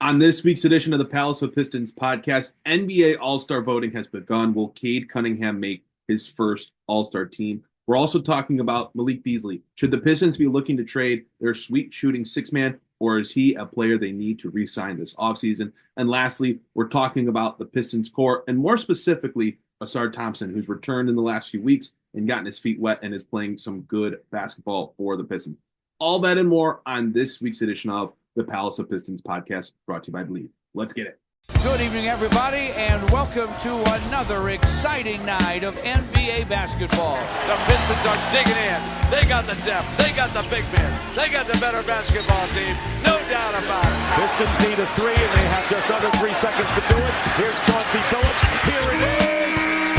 On this week's edition of the Palace of Pistons podcast, NBA All-Star voting has begun. Will Cade Cunningham make his first All-Star team? We're also talking about Malik Beasley. Should the Pistons be looking to trade their sweet shooting six-man, or is he a player they need to re-sign this offseason? And lastly, we're talking about the Pistons core, and more specifically, Ausar Thompson, who's returned in the last few weeks and gotten his feet wet and is playing some good basketball for the Pistons. All that and more on this week's edition of the Palace of Pistons podcast, brought to you by Believe. Let's get it. Good evening, everybody, and welcome to another exciting night of NBA basketball. The Pistons are digging in. They got the depth. They got the big men. They got the better basketball team. No doubt about it. Pistons need a three, and they have just under 3 seconds to do it. Here's Chauncey Billups. Here it is.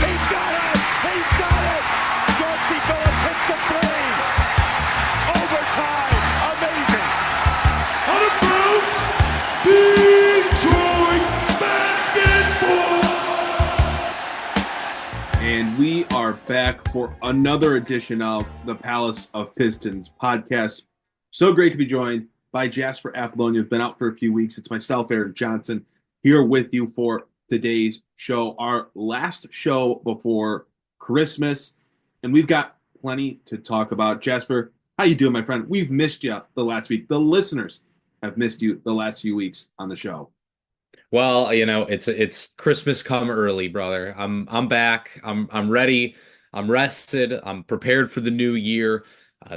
He's got it. He's got it. Chauncey Billups hits the three. Overtime. Amazing. Out of bounds. Detroit basketball. And we are back for another edition of the Palace of Pistons podcast. So great to be joined by Jasper Apollonia. Has been out for a few weeks. It's myself, Eric Johnson, here with you for today's show, our last show before Christmas. And we've got plenty to talk about. Jasper, how you doing, my friend? We've missed you the last week. The listeners have missed you the last few weeks on the show. Well, it's Christmas come early, brother. I'm back. I'm ready. I'm rested. I'm prepared for the new year.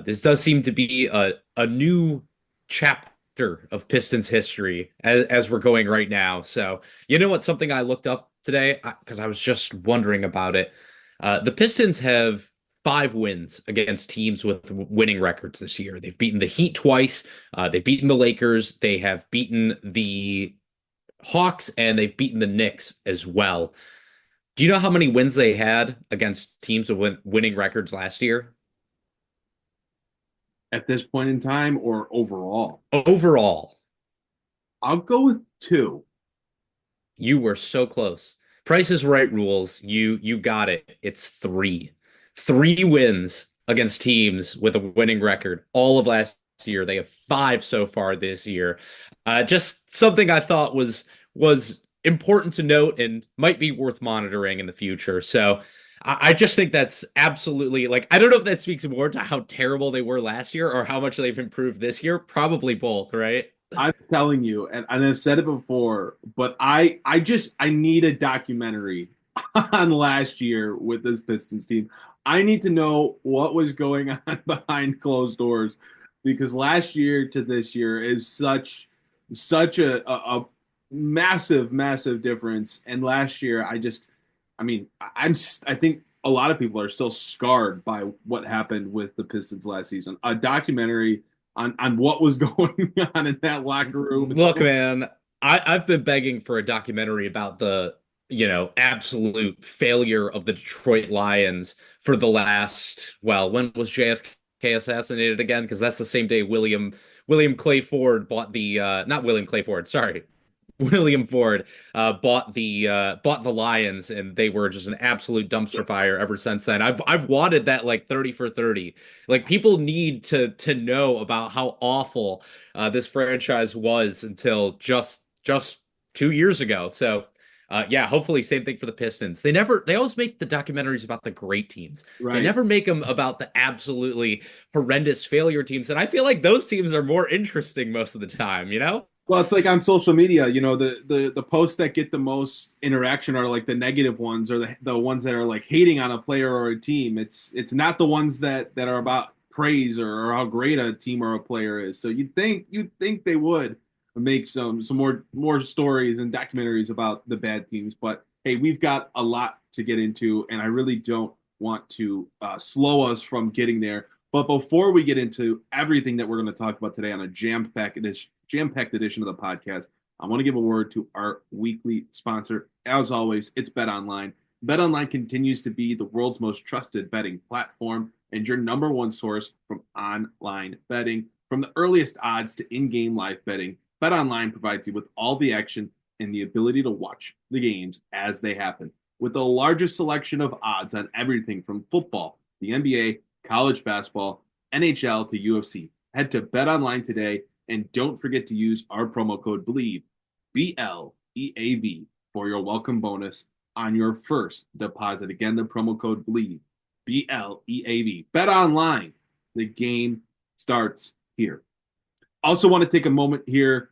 This does seem to be a new chapter of Pistons history as we're going right now. So, you know what? Something I looked up today because I was just wondering about it. The Pistons have 5 wins against teams with winning records this year. They've beaten the Heat twice. They've beaten the Lakers. They have beaten the Hawks, and they've beaten the Knicks as well. Do you know how many wins they had against teams with winning records last year? At this point in time, or overall? Overall. I'll go with 2. You were so close. Price is Right rules. You got it. It's 3. 3 wins against teams with a winning record all of last year. They have 5 so far this year. Just something I thought was important to note and might be worth monitoring in the future. So I just think that's absolutely, I don't know if that speaks more to how terrible they were last year or how much they've improved this year. Probably both, right? I'm telling you, and I've said it before, but I need a documentary on last year with this Pistons team. I need to know what was going on behind closed doors, because last year to this year is such a massive difference. And last year, I think a lot of people are still scarred by what happened with the Pistons last season. A documentary on what was going on in that locker room. Look, man, I've been begging for a documentary about the absolute failure of the Detroit Lions for the last, when was JFK assassinated again? Because that's the same day William Clay Ford bought the not William Clay Ford, sorry. William Ford bought the Lions, and they were just an absolute dumpster fire ever since then. I've wanted that 30 for 30. People need to know about how awful this franchise was until just 2 years ago. So hopefully same thing for the Pistons. They always make the documentaries about the great teams. Right. They never make them about the absolutely horrendous failure teams. And I feel like those teams are more interesting most of the time, Well, it's like on social media, the posts that get the most interaction are the negative ones, or the ones that are hating on a player or a team. It's not the ones that are about praise or how great a team or a player is. So you'd think they would make some more stories and documentaries about the bad teams. But hey, we've got a lot to get into, and I really don't want to slow us from getting there. But before we get into everything that we're going to talk about today on a jam-packed edition of the podcast, I want to give a word to our weekly sponsor. As always, it's BetOnline. BetOnline continues to be the world's most trusted betting platform and your number one source from online betting. From the earliest odds to in-game live betting, BetOnline provides you with all the action and the ability to watch the games as they happen. With the largest selection of odds on everything from football, the NBA, college basketball, NHL to UFC. Head to BetOnline today and don't forget to use our promo code BELIEVE BLEAV, for your welcome bonus on your first deposit. Again, the promo code BLEAV, BLEAV. Bet online. The game starts here. Also want to take a moment here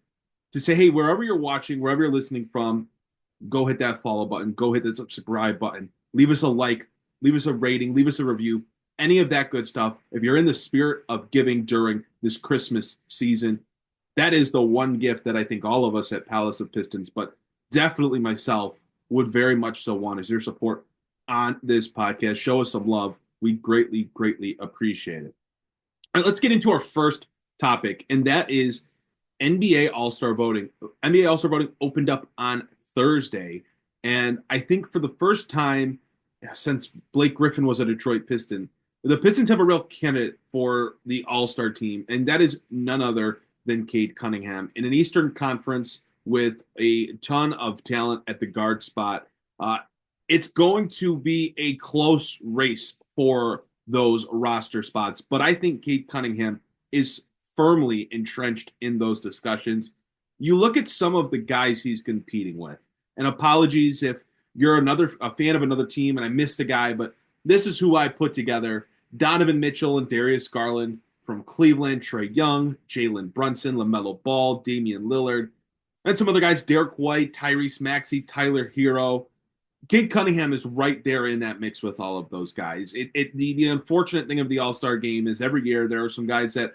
to say, hey, wherever you're watching, wherever you're listening from, go hit that follow button. Go hit that subscribe button. Leave us a like. Leave us a rating. Leave us a review. Any of that good stuff. If you're in the spirit of giving during this Christmas season, that is the one gift that I think all of us at Palace of Pistons, but definitely myself, would very much so want is your support on this podcast. Show us some love. We greatly, greatly appreciate it. All right, let's get into our first topic, and that is NBA All-Star voting. NBA All-Star voting opened up on Thursday, and I think for the first time since Blake Griffin was a Detroit Piston, the Pistons have a real candidate for the All-Star team, and that is none other than Cade Cunningham. In an Eastern Conference with a ton of talent at the guard spot, it's going to be a close race for those roster spots. But I think Cade Cunningham is firmly entrenched in those discussions. You look at some of the guys he's competing with, and apologies if you're a fan of another team and I missed a guy, but this is who I put together. Donovan Mitchell and Darius Garland from Cleveland, Trae Young, Jalen Brunson, LaMelo Ball, Damian Lillard, and some other guys, Derek White, Tyrese Maxey, Tyler Hero. Cade Cunningham is right there in that mix with all of those guys. The unfortunate thing of the All-Star game is every year there are some guys that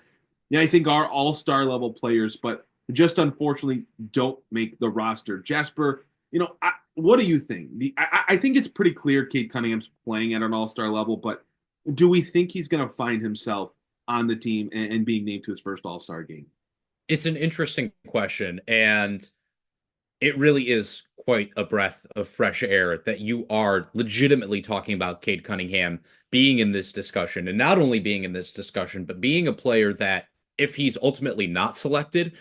I think are All-Star level players, but just unfortunately don't make the roster. Jasper, what do you think? I think it's pretty clear Cade Cunningham's playing at an All-Star level, but do we think he's going to find himself on the team and being named to his first All-Star game? It's an interesting question, and it really is quite a breath of fresh air that you are legitimately talking about Cade Cunningham being in this discussion, and not only being in this discussion, but being a player that, if he's ultimately not selected,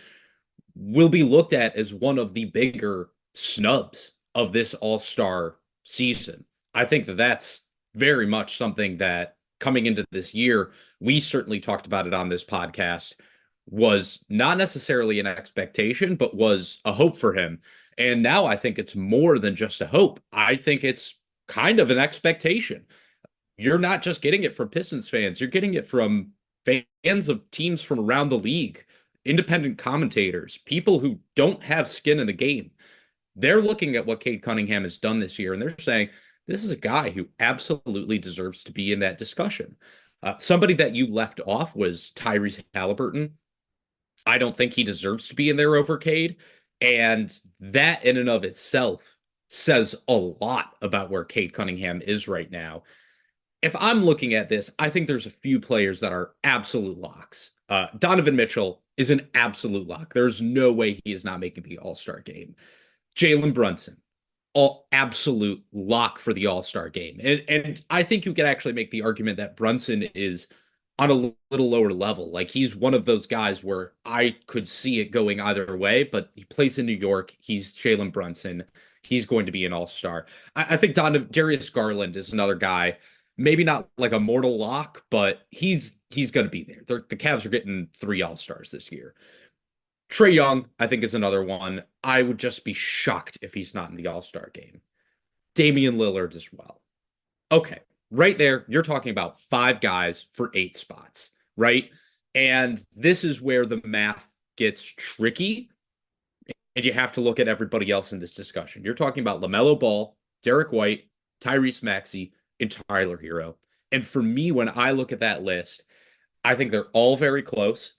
will be looked at as one of the bigger snubs of this All-Star season. I think that that's very much something that coming into this year, we certainly talked about it on this podcast, was not necessarily an expectation, but was a hope for him. And now I think it's more than just a hope. I think it's kind of an expectation. You're not just getting it from Pistons fans. You're getting it from fans of teams from around the league, independent commentators, people who don't have skin in the game. They're looking at what Cade Cunningham has done this year, and they're saying, this is a guy who absolutely deserves to be in that discussion. Somebody that you left off was Tyrese Halliburton. I don't think he deserves to be in there over Cade. And that in and of itself says a lot about where Cade Cunningham is right now. If I'm looking at this, I think there's a few players that are absolute locks. Donovan Mitchell is an absolute lock. There's no way he is not making the All-Star game. Jalen Brunson, absolute lock for the All-Star game. And I think you could actually make the argument that Brunson is on a little lower level. Like, he's one of those guys where I could see it going either way, but he plays in New York. He's Jalen Brunson. He's going to be an All-Star. I think Darius Garland is another guy, maybe not like a mortal lock, but he's going to be there. The Cavs are getting 3 All-Stars this year. Trae Young, I think, is another one. I would just be shocked if he's not in the All-Star game. Damian Lillard as well. Okay, right there, you're talking about 5 guys for 8 spots, right? And this is where the math gets tricky, and you have to look at everybody else in this discussion. You're talking about LaMelo Ball, Derek White, Tyrese Maxey, and Tyler Hero. And for me, when I look at that list, I think they're all very close.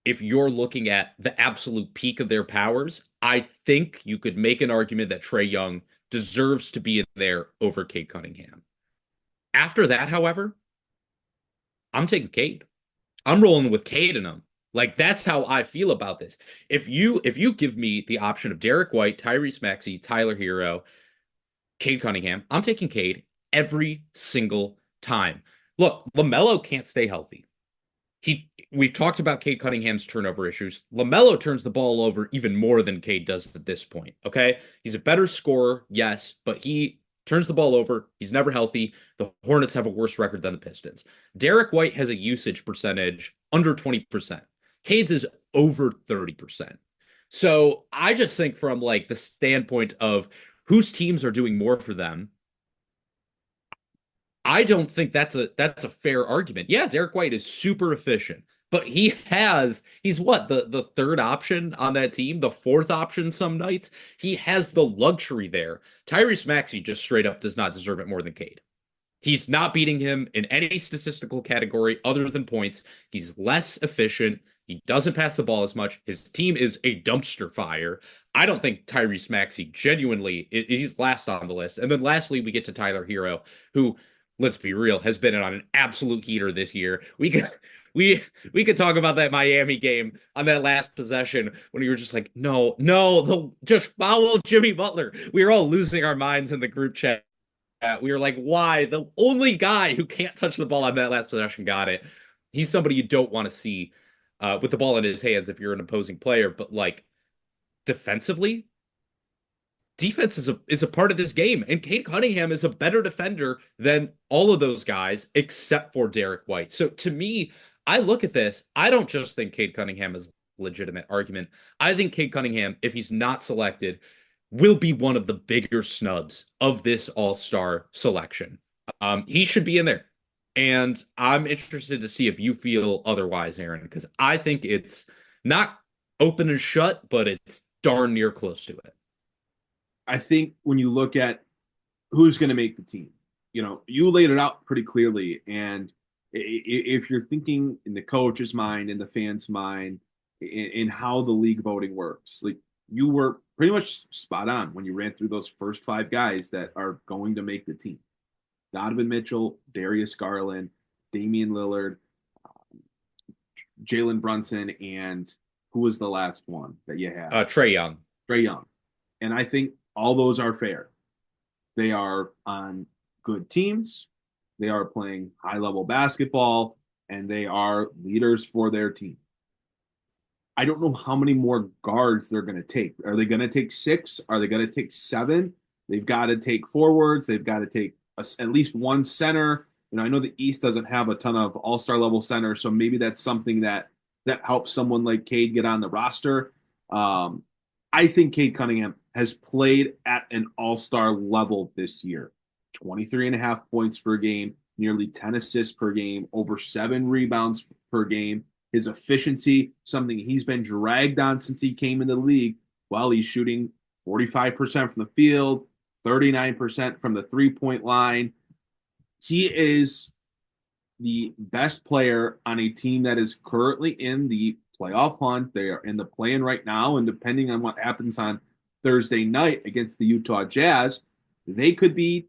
If you're looking at the absolute peak of their powers, I think you could make an argument that Trae Young deserves to be in there over Cade Cunningham. After that, however, I'm taking Cade. I'm rolling with Cade in them. Like, that's how I feel about this. If you give me the option of Derek White, Tyrese Maxey, Tyler Hero, Cade Cunningham, I'm taking Cade every single time. Look, LaMelo can't stay healthy. We've talked about Cade Cunningham's turnover issues. LaMelo turns the ball over even more than Cade does at this point, okay? He's a better scorer, yes, but he turns the ball over. He's never healthy. The Hornets have a worse record than the Pistons. Derek White has a usage percentage under 20%. Cade's is over 30%. So I just think from like the standpoint of whose teams are doing more for them, I don't think that's a fair argument. Yeah, Derek White is super efficient, but he's what, the third option on that team, the fourth option some nights. He has the luxury there. Tyrese Maxey just straight up does not deserve it more than Cade. He's not beating him in any statistical category other than points. He's less efficient. He doesn't pass the ball as much. His team is a dumpster fire. I don't think Tyrese Maxey genuinely, he's last on the list. And then lastly, we get to Tyler Hero, who, let's be real, has been on an absolute heater this year. We could talk about that Miami game on that last possession when we were just like, no, just foul Jimmy Butler. We were all losing our minds in the group chat. We were like, why? The only guy who can't touch the ball on that last possession got it. He's somebody you don't want to see with the ball in his hands if you're an opposing player. But like defensively, defense is a part of this game. And Cade Cunningham is a better defender than all of those guys except for Derek White. So to me, I look at this, I don't just think Cade Cunningham is a legitimate argument. I think Cade Cunningham, if he's not selected, will be one of the bigger snubs of this all-star selection. He should be in there. And I'm interested to see if you feel otherwise, Aaron, because I think it's not open and shut, but it's darn near close to it. I think when you look at who's going to make the team, you laid it out pretty clearly. And if you're thinking in the coach's mind, in the fans' mind, in how the league voting works, like you were pretty much spot on when you ran through those first five guys that are going to make the team. Donovan Mitchell, Darius Garland, Damian Lillard, Jalen Brunson, and who was the last one that you had? Trae Young. Trae Young. And I think all those are fair. They are on good teams. They are playing high-level basketball, and they are leaders for their team. I don't know how many more guards they're going to take. Are they going to take 6? Are they going to take 7? They've got to take forwards. They've got to take at least one center. I know the East doesn't have a ton of all-star level centers, so maybe that's something that helps someone like Cade get on the roster. I think Cade Cunningham has played at an all-star level this year. 23.5 points per game, nearly 10 assists per game, over 7 rebounds per game. His efficiency, something he's been dragged on since he came in the league. Well, he's shooting 45% from the field, 39% from the three-point line. He is the best player on a team that is currently in the playoff hunt. They are in the play-in right now, and depending on what happens on Thursday night against the Utah Jazz, they could be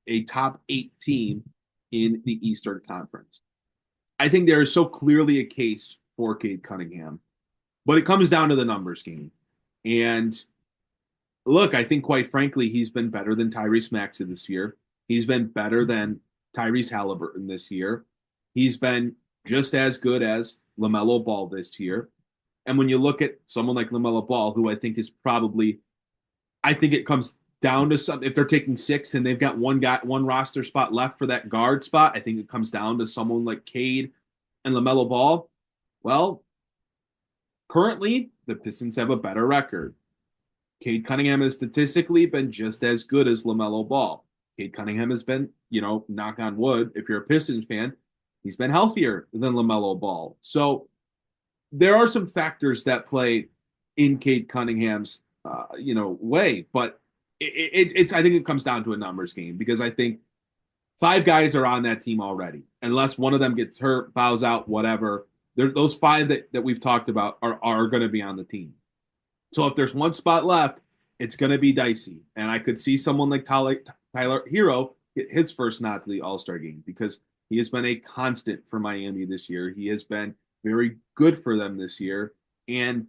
a top 8 team in the Eastern Conference. I think there is so clearly a case for Cade Cunningham, but it comes down to the numbers game. And look, I think quite frankly, he's been better than Tyrese Maxey this year. He's been better than Tyrese Halliburton this year. He's been just as good as LaMelo Ball this year. And when you look at someone like LaMelo Ball, who I think is probably, I think it comes down to some, if they're taking 6 and they've got one roster spot left for that guard spot, I think it comes down to someone like Cade and LaMelo Ball. Well, currently the Pistons have a better record. Cade Cunningham has statistically been just as good as LaMelo Ball. Cade Cunningham has been, knock on wood, if you're a Pistons fan, he's been healthier than LaMelo Ball. So there are some factors that play in Cade Cunningham's, way, but it's I think it comes down to a numbers game, because I think 5 guys are on that team already. Unless one of them gets hurt, bows out, whatever, those 5 that we've talked about are going to be on the team. So if there's one spot left, it's going to be dicey. And I could see someone like Tyler Hero get his first nod to the All-Star game, because he has been a constant for Miami this year. He has been very good for them this year. And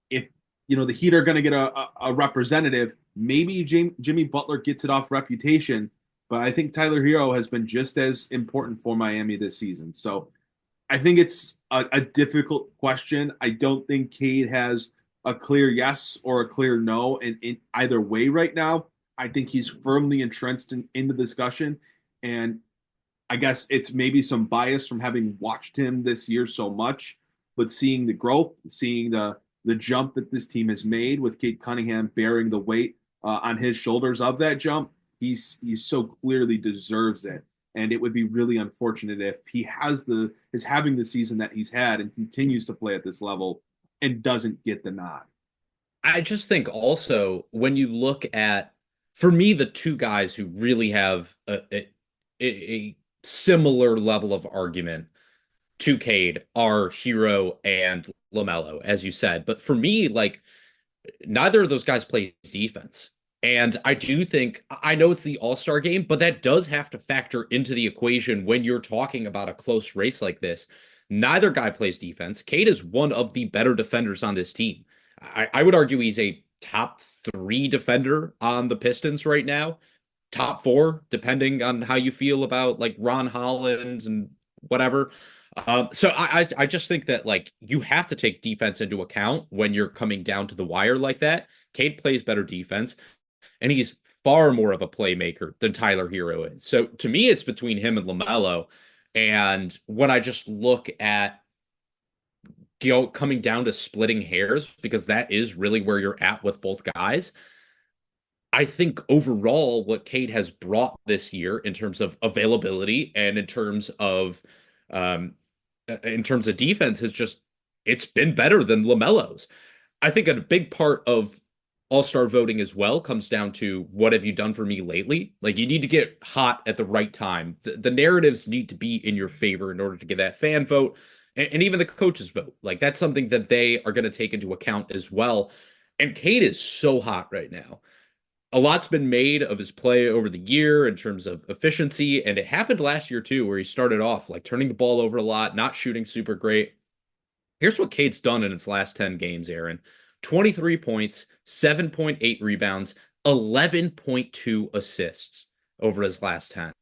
if, the Heat are going to get a representative, maybe Jimmy Butler gets it off reputation, but I think Tyler Hero has been just as important for Miami this season. So I think it's a difficult question. I don't think Cade has a clear yes or a clear no in either way right now. I think he's firmly entrenched in the discussion. And I guess it's maybe some bias from having watched him this year so much, but seeing the growth, seeing the the jump that this team has made with Cade Cunningham bearing the weight on his shoulders of that jump, he's so clearly deserves it. And it would be really unfortunate if he is having the season that he's had and continues to play at this level and doesn't get the nod. I just think also when you look at, for me, the two guys who really have a similar level of argument to Cade are Hero and LaMelo, as you said. But for me, like, neither of those guys play defense. And I do think, I know it's the All-Star game, but that does have to factor into the equation when you're talking about a close race like this. Neither guy plays defense. Cade is one of the better defenders on this team. I would argue he's a top 3 defender on the Pistons right now. Top 4, depending on how you feel about like Ron Holland and whatever. So I just think that like you have to take defense into account when you're coming down to the wire like that. Cade plays better defense, and he's far more of a playmaker than Tyler Hero is. So to me, it's between him and LaMelo. And when I just look at, you know, coming down to splitting hairs, because that is really where you're at with both guys, I think overall what Cade has brought this year in terms of availability and in terms of defense has just, it's been better than LaMelo's. I think a big part of All-Star voting as well comes down to what have you done for me lately? Like, you need to get hot at the right time. The narratives need to be in your favor in order to get that fan vote and even the coaches vote. Like, that's something that they are going to take into account as well. And Cade is so hot right now. A lot's been made of his play over the year in terms of efficiency, and it happened last year too, where he started off like turning the ball over a lot, not shooting super great. Here's what Cade's done in its last 10 games, Aaron. 23 points, 7.8 rebounds, 11.2 assists over his last 10.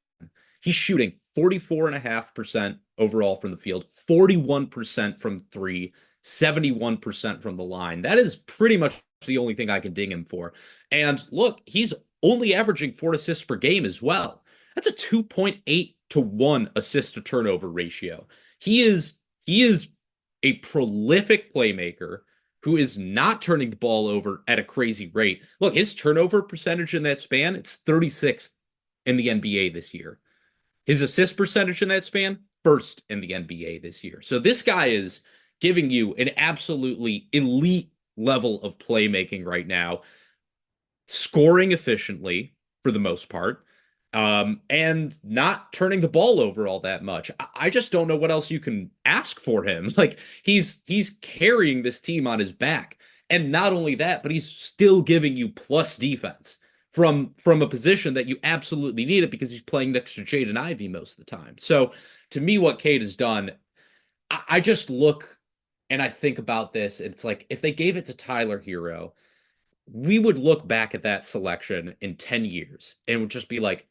He's shooting 44.5% overall from the field, 41% from 3, 71% from the line. That is pretty much the only thing I can ding him for. And look, he's only averaging 4 assists per game as well. That's a 2.8 to 1 assist to turnover ratio. He is a prolific playmaker who is not turning the ball over at a crazy rate. Look, his turnover percentage in that span, it's 36th in the NBA this year. His assist percentage in that span, first in the NBA this year. So this guy is giving you an absolutely elite level of playmaking right now, scoring efficiently for the most part, and not turning the ball over all that much. I just don't know what else you can ask for him. Like, he's carrying this team on his back. And not only that, but he's still giving you plus defense from a position that you absolutely need it, because he's playing next to Jaden Ivey most of the time. So to me, what Cade has done, I just look and I think about this. It's like, if they gave it to Tyler Hero, we would look back at that selection in 10 years and would just be like,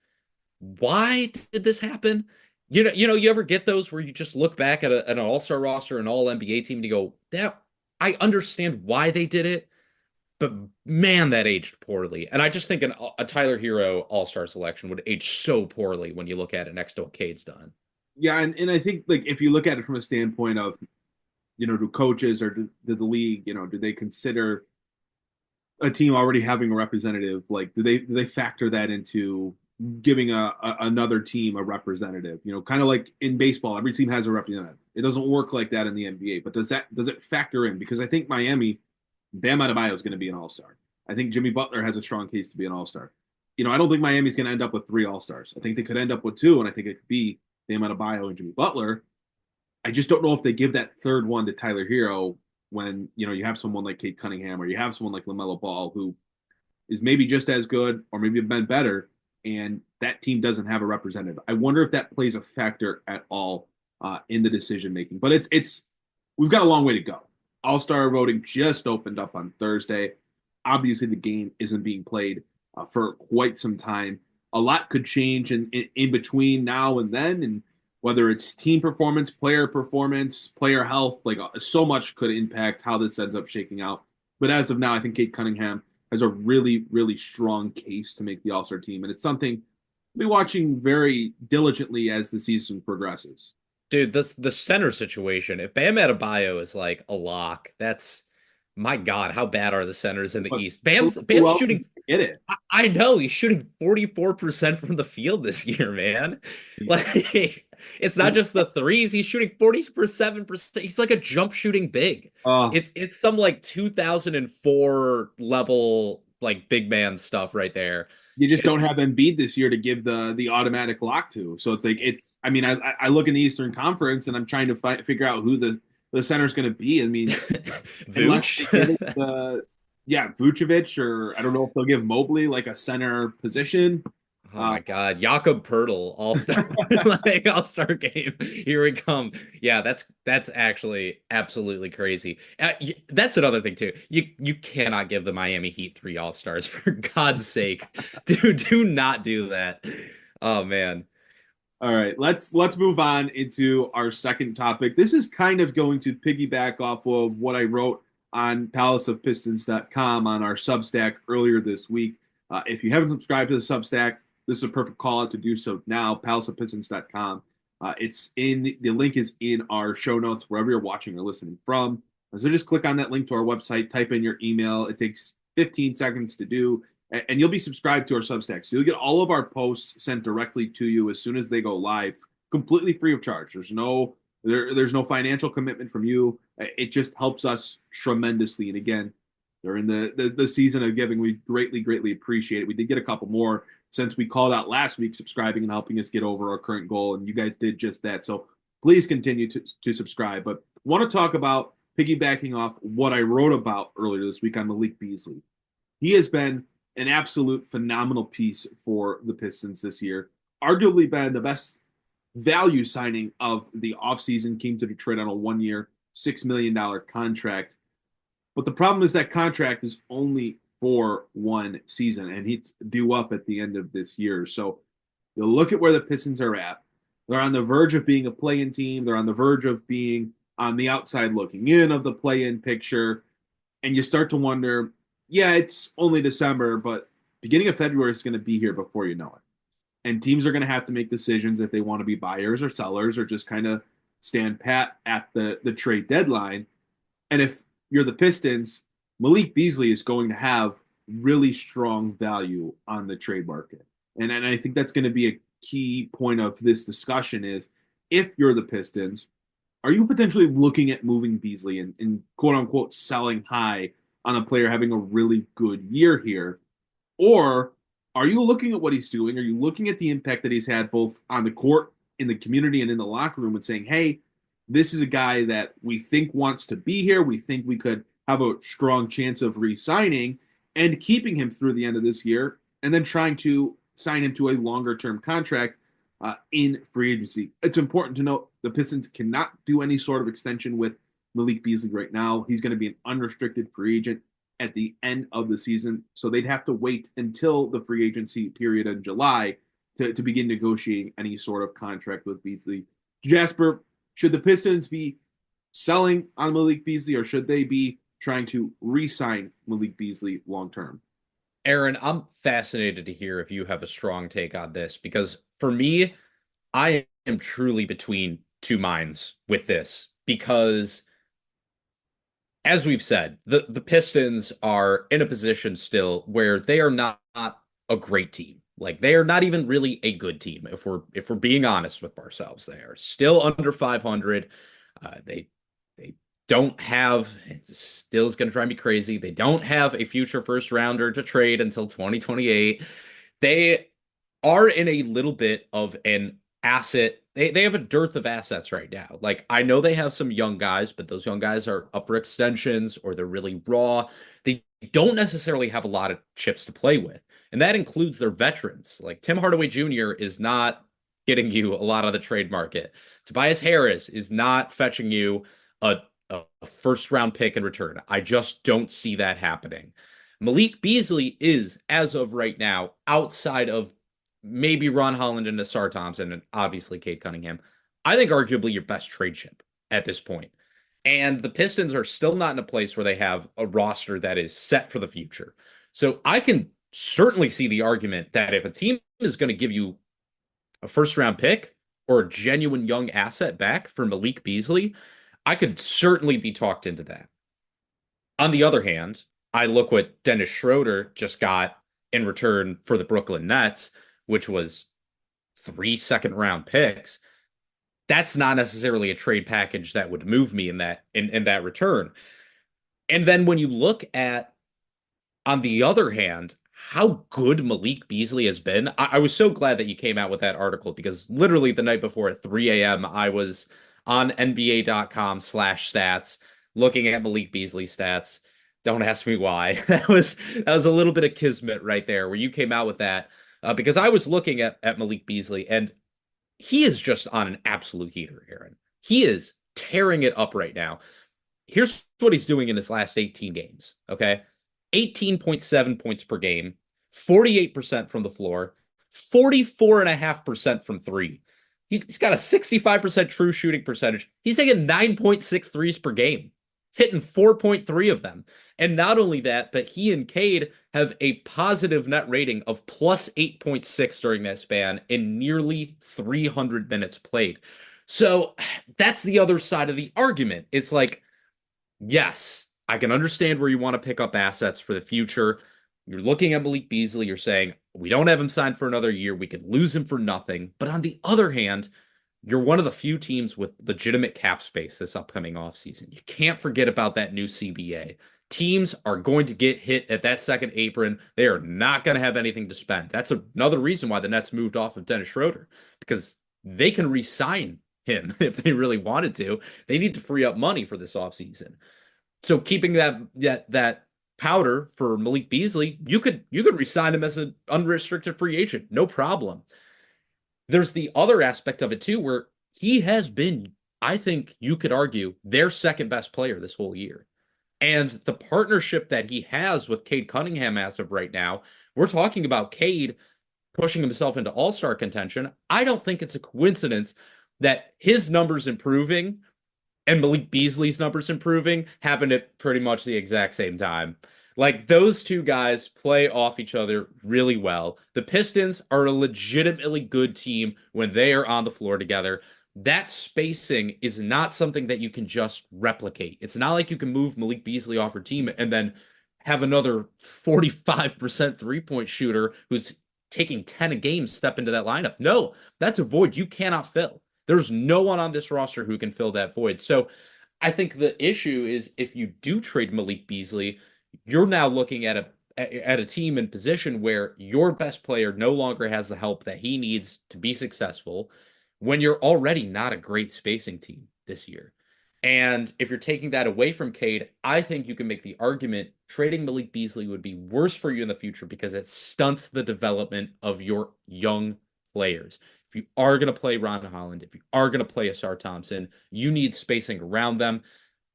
why did this happen? You know, you ever get those where you just look back at an all-star roster, an all-NBA team, and you go, that, I understand why they did it, but man, that aged poorly. And I just think a Tyler Hero all-star selection would age so poorly when you look at it next to what Cade's done. Yeah, and I think, like, if you look at it from a standpoint of, you know, do coaches or do the league, you know, do they consider a team already having a representative? Like, do they factor that into giving another team a representative? You know, kind of like in baseball, every team has a representative. It doesn't work like that in the NBA, but does it factor in? Because I think Miami, Bam Adebayo is going to be an all-star. I think Jimmy Butler has a strong case to be an all-star. You know, I don't think Miami's going to end up with 3 all-stars. I think they could end up with 2, and I think it could be Bam Adebayo and Jimmy Butler. I just don't know if they give that third one to Tyler Hero when, you know, you have someone like Cade Cunningham or you have someone like LaMelo Ball who is maybe just as good or maybe been better, and that team doesn't have a representative. I wonder if that plays a factor at all in the decision-making. But it's we've got a long way to go. All-Star voting just opened up on Thursday. Obviously, the game isn't being played for quite some time. A lot could change in between now and then, and whether it's team performance, player health, like so much could impact how this ends up shaking out. But as of now, I think Cade Cunningham has a really, really strong case to make the All-Star team, and it's something we'll be watching very diligently as the season progresses. Dude, the center situation, if Bam Adebayo is like a lock, that's My God, how bad are the centers in the But East? who Bam's else is shooting. gonna get it? I know he's shooting 44% from the field this year, man. Like it's not just the threes, he's shooting 47%. He's like a jump shooting big. Uh, It's some like 2004 level like big man stuff right there. you just It's don't have Embiid this year to give the automatic lock to. So it's like it's. I mean, I look in the Eastern Conference and I'm trying to figure out who the center is going to be. I mean, unless they give it Vooch. yeah, Vucevic, or I don't know if they'll give Mobley like a center position. Oh my God, Jakob Pertl, all-star, like all-star game. Here we come. Yeah, that's actually absolutely crazy. That's another thing too. You cannot give the Miami Heat 3 all-stars for God's sake. Do not do that. Oh man. All right, let's move on into our second topic. This is kind of going to piggyback off of what I wrote on palaceofpistons.com on our Substack earlier this week. If you haven't subscribed to the Substack, this is a perfect call out to do so now. Palaceofpistons.com. It's in the link is in our show notes wherever you're watching or listening from. So just click on that link to our website, type in your email. It takes 15 seconds to do, and you'll be subscribed to our Substack. So you'll get all of our posts sent directly to you as soon as they go live, completely free of charge. There's no financial commitment from you. It just helps us tremendously. And again, during the season of giving, we greatly appreciate it. We did get a couple more since we called out last week, subscribing and helping us get over our current goal, and you guys did just that. So please continue to subscribe. But I want to talk about piggybacking off what I wrote about earlier this week on Malik Beasley. He has been an absolute phenomenal piece for the Pistons this year. Arguably been the best value signing of the offseason. Came to Detroit on a 1-year, $6 million contract. But the problem is that contract is only for one season, and he's due up at the end of this year. So you look at where the Pistons are at. They're on the verge of being a play-in team. They're on the verge of being on the outside looking in of the play-in picture. And you start to wonder, yeah, it's only December, but beginning of February is going to be here before you know it. And teams are going to have to make decisions if they want to be buyers or sellers or just kind of stand pat at the trade deadline. And if you're the Pistons, Malik Beasley is going to have really strong value on the trade market. And I think that's going to be a key point of this discussion is if you're the Pistons, are you potentially looking at moving Beasley and quote unquote selling high on a player having a really good year here? Or are you looking at what he's doing? Are you looking at the impact that he's had both on the court, in the community, and in the locker room and saying, hey, this is a guy that we think wants to be here. We think we could have a strong chance of re-signing and keeping him through the end of this year and then trying to sign him to a longer-term contract in free agency. It's important to note the Pistons cannot do any sort of extension with Malik Beasley right now. He's going to be an unrestricted free agent at the end of the season, so they'd have to wait until the free agency period in July to begin negotiating any sort of contract with Beasley. Jasper, should the Pistons be selling on Malik Beasley, or should they be trying to re-sign Malik Beasley long-term? Aaron, I'm fascinated to hear if you have a strong take on this, because for me, I am truly between two minds with this, because as we've said, the Pistons are in a position still where they are not a great team. Like they are not even really a good team. If we're being honest with ourselves, they are still under 500. They don't have. It still is going to drive me crazy. They don't have a future first rounder to trade until 2028. They are in a little bit of an asset. They have a dearth of assets right now. Like I know they have some young guys, but those young guys are up for extensions or they're really raw. They don't necessarily have a lot of chips to play with. And that includes their veterans. Like Tim Hardaway Jr. is not getting you a lot of the trade market. Tobias Harris is not fetching you a first round pick in return. I just don't see that happening. Malik Beasley is, as of right now, outside of maybe Ron Holland and Ausar Thompson, and obviously Cade Cunningham, I think arguably your best trade chip at this point. And the Pistons are still not in a place where they have a roster that is set for the future. So I can certainly see the argument that if a team is going to give you a first round pick or a genuine young asset back for Malik Beasley, I could certainly be talked into that. On the other hand, I look what Dennis Schroeder just got in return for the Brooklyn Nets, which was 3 second-round picks. That's not necessarily a trade package that would move me in that return. And then when you look at, on the other hand, how good Malik Beasley has been, I was so glad that you came out with that article, because literally the night before at 3 a.m., I was on NBA.com/stats looking at Malik Beasley stats. Don't ask me why. That was a little bit of kismet right there where you came out with that, because I was looking at Malik Beasley, and he is just on an absolute heater, Aaron. He is tearing it up right now. Here's what he's doing in his last 18 games, okay? 18.7 points per game, 48% from the floor, 44.5% from three. He's got a 65% true shooting percentage. He's taking 9.6 threes per game, hitting 4.3 of them. And not only that, but he and Cade have a positive net rating of plus 8.6 during that span in nearly 300 minutes played. So that's the other side of the argument. It's like, yes, I can understand where you want to pick up assets for the future. You're looking at Malik Beasley, you're saying, we don't have him signed for another year. We could lose him for nothing. But on the other hand, you're one of the few teams with legitimate cap space this upcoming offseason. You can't forget about that new CBA. Teams are going to get hit at that second apron. They are not going to have anything to spend. That's another reason why the Nets moved off of Dennis Schroeder, because they can re-sign him if they really wanted to. They need to free up money for this offseason. So keeping that powder for Malik Beasley, you could re-sign him as an unrestricted free agent, no problem. There's the other aspect of it too, where he has been, I think you could argue, their second best player this whole year. And the partnership that he has with Cade Cunningham as of right now, we're talking about Cade pushing himself into all-star contention. I don't think it's a coincidence that his numbers improving and Malik Beasley's numbers improving happened at pretty much the exact same time. Like, those two guys play off each other really well. The Pistons are a legitimately good team when they are on the floor together. That spacing is not something that you can just replicate. It's not like you can move Malik Beasley off your team and then have another 45% three-point shooter who's taking 10 a game step into that lineup. No, that's a void you cannot fill. There's no one on this roster who can fill that void. So I think the issue is, if you do trade Malik Beasley, you're now looking at a team in position where your best player no longer has the help that he needs to be successful, when you're already not a great spacing team this year. And if you're taking that away from Cade, I think you can make the argument trading Malik Beasley would be worse for you in the future, because it stunts the development of your young players. If you are going to play Ron Holland, if you are going to play Ausar Thompson, you need spacing around them.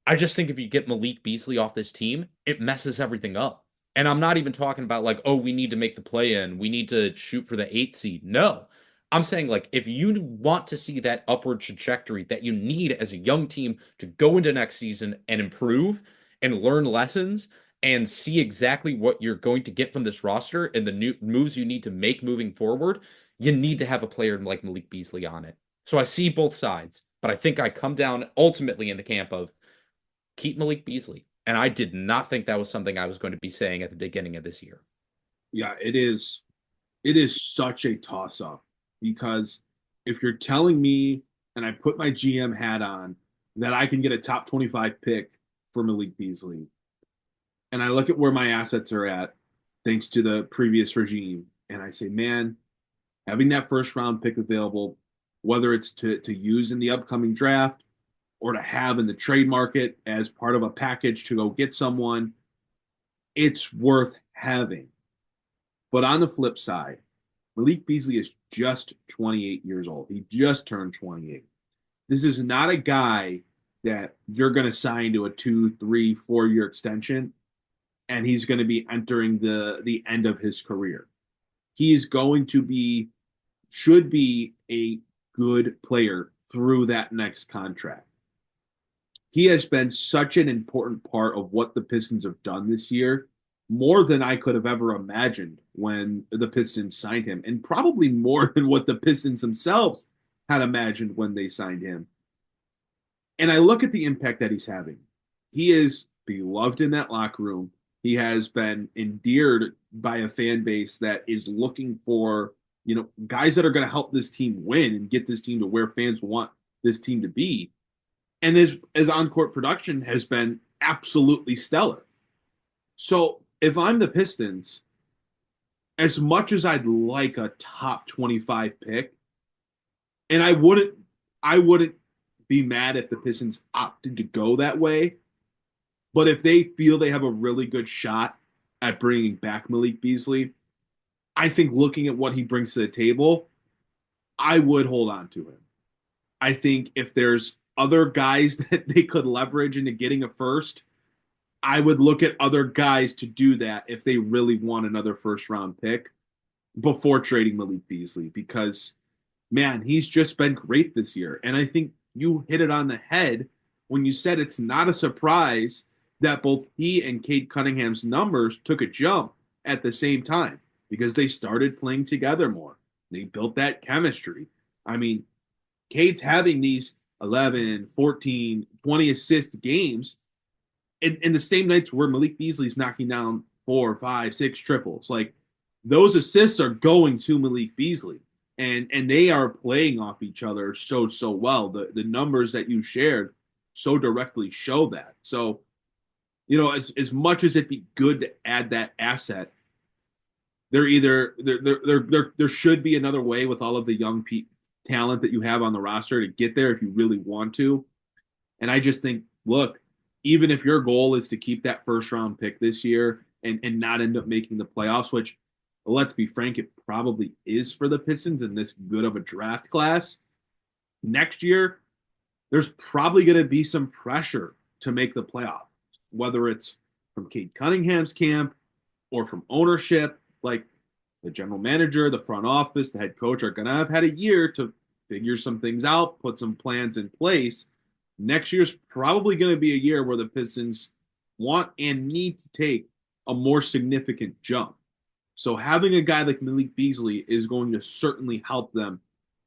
I just think if you get Malik Beasley off this team, it messes everything up. And I'm not even talking about like, oh, we need to make the play-in, we need to shoot for the 8 seed. No, I'm saying, like, if you want to see that upward trajectory that you need as a young team to go into next season and improve and learn lessons and see exactly what you're going to get from this roster and the new moves you need to make moving forward, you need to have a player like Malik Beasley on it. So I see both sides, but I think I come down ultimately in the camp of keep Malik Beasley. And I did not think that was something I was going to be saying at the beginning of this year. Yeah, it is. It is such a toss-up, because if you're telling me, and I put my GM hat on, that I can get a top 25 pick for Malik Beasley, and I look at where my assets are at, thanks to the previous regime, and I say, man, having that first round pick available, whether it's to use in the upcoming draft or to have in the trade market as part of a package to go get someone, it's worth having. But on the flip side, Malik Beasley is just 28 years old. He just turned 28. This is not a guy that you're going to sign to a 2, 3, 4-year extension, and he's going to be entering the end of his career. He is going to be, should be a good player through that next contract. He has been such an important part of what the Pistons have done this year, more than I could have ever imagined when the Pistons signed him, and probably more than what the Pistons themselves had imagined when they signed him. And I look at the impact that he's having. He is beloved in that locker room. He has been endeared by a fan base that is looking for, guys that are going to help this team win and get this team to where fans want this team to be. And his on-court production has been absolutely stellar. So if I'm the Pistons, as much as I'd like a top 25 pick, and I wouldn't be mad if the Pistons opted to go that way, but if they feel they have a really good shot at bringing back Malik Beasley, I think looking at what he brings to the table, I would hold on to him. I think if there's other guys that they could leverage into getting a first, I would look at other guys to do that if they really want another first-round pick before trading Malik Beasley, because, man, he's just been great this year. And I think you hit it on the head when you said it's not a surprise that both he and Cade Cunningham's numbers took a jump at the same time because they started playing together more. They built that chemistry. I mean, Cade's having these 11, 14, 20 assist games in the same nights where Malik Beasley's knocking down 4, 5, 6 triples. Like, those assists are going to Malik Beasley, and they are playing off each other so well. The numbers that you shared so directly show that. So, as much as it'd be good to add that asset, there should be another way with all of the young talent that you have on the roster to get there if you really want to. And I just think, look, even if your goal is to keep that first round pick this year and not end up making the playoffs, which, let's be frank, it probably is for the Pistons in this good of a draft class, next year, there's probably going to be some pressure to make the playoffs, whether it's from Cade Cunningham's camp or from ownership. Like, the general manager, the front office, the head coach are going to have had a year to figure some things out, put some plans in place. Next year's probably going to be a year where the Pistons want and need to take a more significant jump. So having a guy like Malik Beasley is going to certainly help them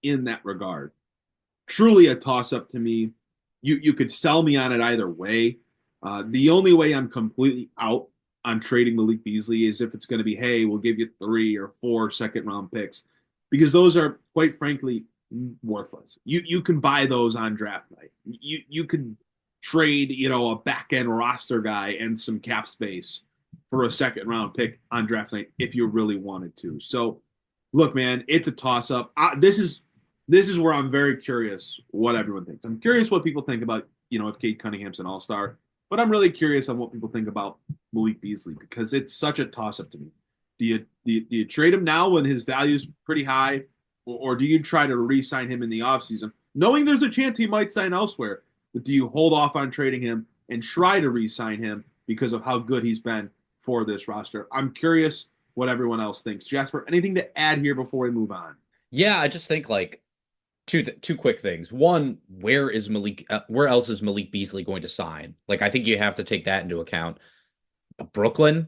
in that regard. Truly a toss-up to me. You could sell me on it either way. The only way I'm completely out on trading Malik Beasley is if it's going to be, hey, we'll give you 3 or 4 second-round picks, because those are, quite frankly, worthless. You can buy those on draft night. You can trade, a back-end roster guy and some cap space for a second-round pick on draft night if you really wanted to. So, look, man, it's a toss-up. This is where I'm very curious what everyone thinks. I'm curious what people think about, if Cade Cunningham's an all-star, but I'm really curious on what people think about Malik Beasley, because it's such a toss-up to me. Do you trade him now when his value's pretty high, or do you try to re-sign him in the offseason, knowing there's a chance he might sign elsewhere? But do you hold off on trading him and try to re-sign him because of how good he's been for this roster? I'm curious what everyone else thinks. Jasper, anything to add here before we move on? Yeah, I just think two quick things. One, where else is Malik Beasley going to sign? I think you have to take that into account. Brooklyn,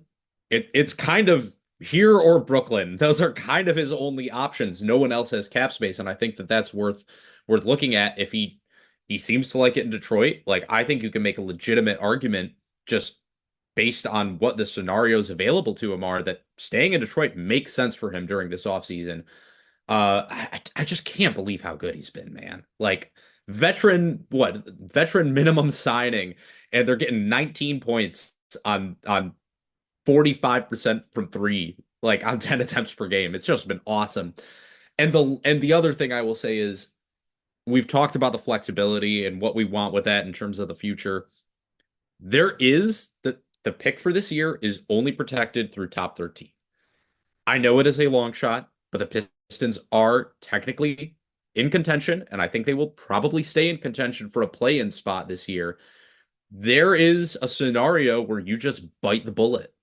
it's kind of here or Brooklyn. Those are kind of his only options. No one else has cap space, and I think that's worth looking at. If he seems to like it in Detroit, I think you can make a legitimate argument just based on what the scenarios available to him are that staying in Detroit makes sense for him during this offseason. I just can't believe how good he's been, man. Veteran minimum signing, and they're getting 19 points on 45% from 3, on 10 attempts per game. It's just been awesome. And the other thing I will say is, we've talked about the flexibility and what we want with that in terms of the future. There is the pick for this year is only protected through top 13. I know it is a long shot, but the Pistons are technically in contention, and I think they will probably stay in contention for a play-in spot this year. There is a scenario where you just bite the bullet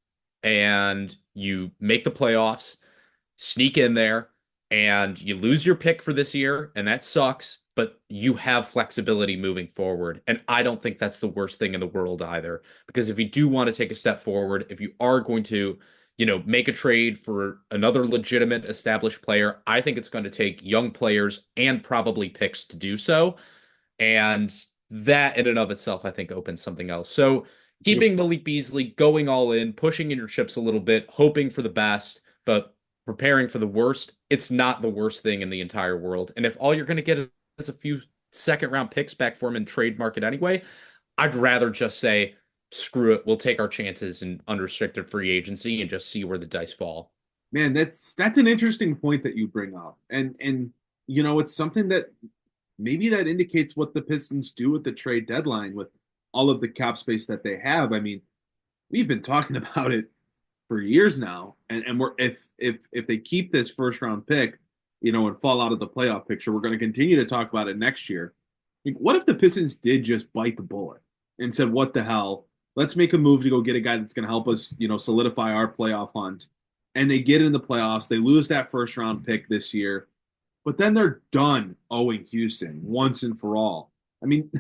and you make the playoffs, sneak in there, and you lose your pick for this year, and that sucks, but you have flexibility moving forward. And I don't think that's the worst thing in the world either, because if you do want to take a step forward, if you are going to, make a trade for another legitimate established player, I think it's going to take young players and probably picks to do so. And that in and of itself, I think, opens something else. So keeping Malik Beasley, going all in, pushing in your chips a little bit, hoping for the best, but preparing for the worst. It's not the worst thing in the entire world. And if all you're going to get is a few second round picks back for him in trade market anyway, I'd rather just say, screw it. We'll take our chances in unrestricted free agency and just see where the dice fall. Man, that's an interesting point that you bring up. And it's something that maybe that indicates what the Pistons do with the trade deadline with all of the cap space that they have. I mean, we've been talking about it for years now. And we're if they keep this first round pick, and fall out of the playoff picture, we're going to continue to talk about it next year. What if the Pistons did just bite the bullet and said, what the hell? Let's make a move to go get a guy that's going to help us, solidify our playoff hunt. And they get in the playoffs. They lose that first round pick this year, but then they're done owing Houston once and for all. I mean,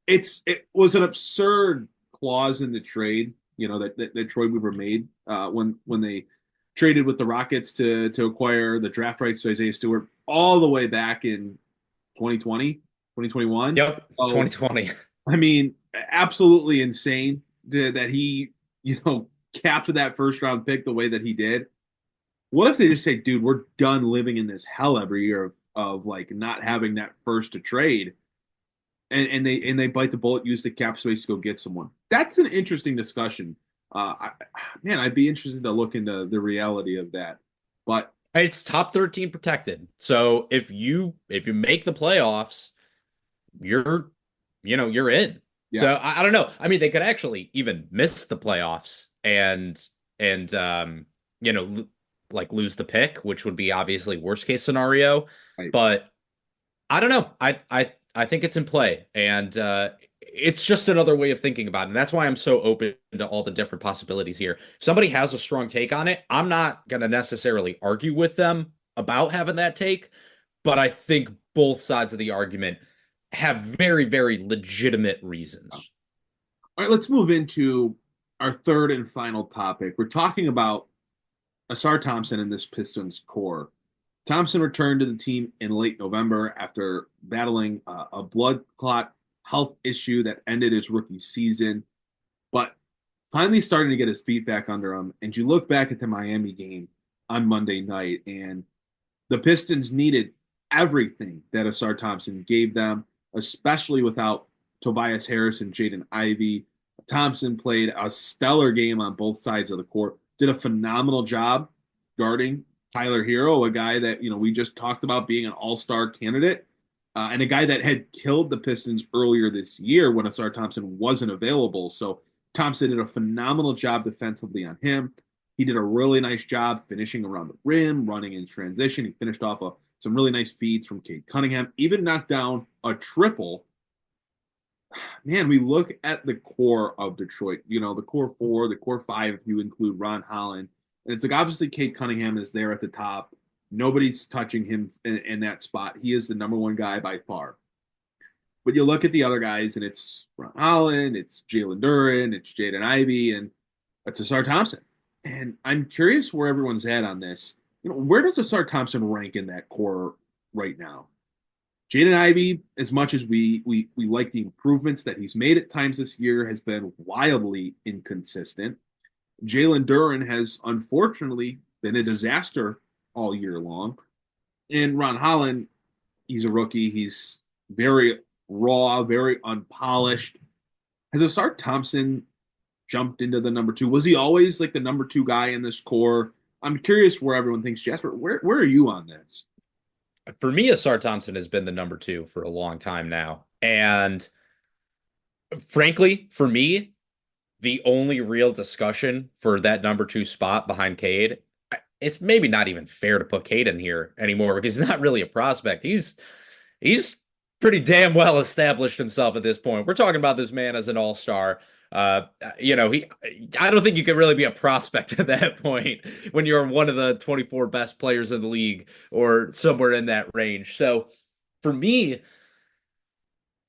it was an absurd clause in the trade, that Troy Weaver made when they traded with the Rockets to acquire the draft rights to Isaiah Stewart all the way back in 2020, 2021. Yep, 2020. I mean, absolutely insane that he, capped that first round pick the way that he did. What if they just say, dude, we're done living in this hell every year of like not having that first to trade, and they bite the bullet, use the cap space to go get someone? That's an interesting discussion. I'd be interested to look into the reality of that. But it's top 13 protected. So if you make the playoffs, you're in. Yeah. So I don't know. I mean, they could actually even miss the playoffs and like lose the pick, which would be obviously worst case scenario. Right. But I don't know. I think it's in play, and it's just another way of thinking about it. And that's why I'm so open to all the different possibilities here. If somebody has a strong take on it, I'm not going to necessarily argue with them about having that take, but I think both sides of the argument have very, very legitimate reasons. All right, let's move into our third and final topic. We're talking about Ausar Thompson and this Pistons core. Thompson returned to the team in late November after battling a blood clot health issue that ended his rookie season, but finally starting to get his feet back under him. And you look back at the Miami game on Monday night, and the Pistons needed everything that Ausar Thompson gave them, especially without Tobias Harris and Jaden Ivey. Thompson played a stellar game on both sides of the court, did a phenomenal job guarding Tyler Hero, a guy that, we just talked about being an all-star candidate, and a guy that had killed the Pistons earlier this year when Ausar Thompson wasn't available. So Thompson did a phenomenal job defensively on him. He did a really nice job finishing around the rim, running in transition. He finished off some really nice feeds from Cade Cunningham, even knocked down a triple. Man, we look at the core of Detroit, the core four, the core five, if you include Ron Holland. And it's like, obviously, Cade Cunningham is there at the top. Nobody's touching him in that spot. He is the number one guy by far. But you look at the other guys, and it's Ron Holland, it's Jalen Duren, it's Jaden Ivey, and it's Ausar Thompson. And I'm curious where everyone's at on this. Where does Ausar Thompson rank in that core right now? Jaden Ivey, as much as we like the improvements that he's made at times this year, has been wildly inconsistent. Jalen Duren has unfortunately been a disaster all year long. And Ron Holland, he's a rookie. He's very raw, very unpolished. Has Ausar Thompson jumped into the number two? Was he always like the number two guy in this core? I'm curious where everyone thinks. Jasper, where are you on this? For me, Ausar Thompson has been the number two for a long time now. And frankly, for me, the only real discussion for that number two spot behind Cade, it's maybe not even fair to put Cade in here anymore because he's not really a prospect. He's pretty damn well established himself at this point. We're talking about this man as an all-star. I don't think you could really be a prospect at that point when you're one of the 24 best players in the league or somewhere in that range. So for me,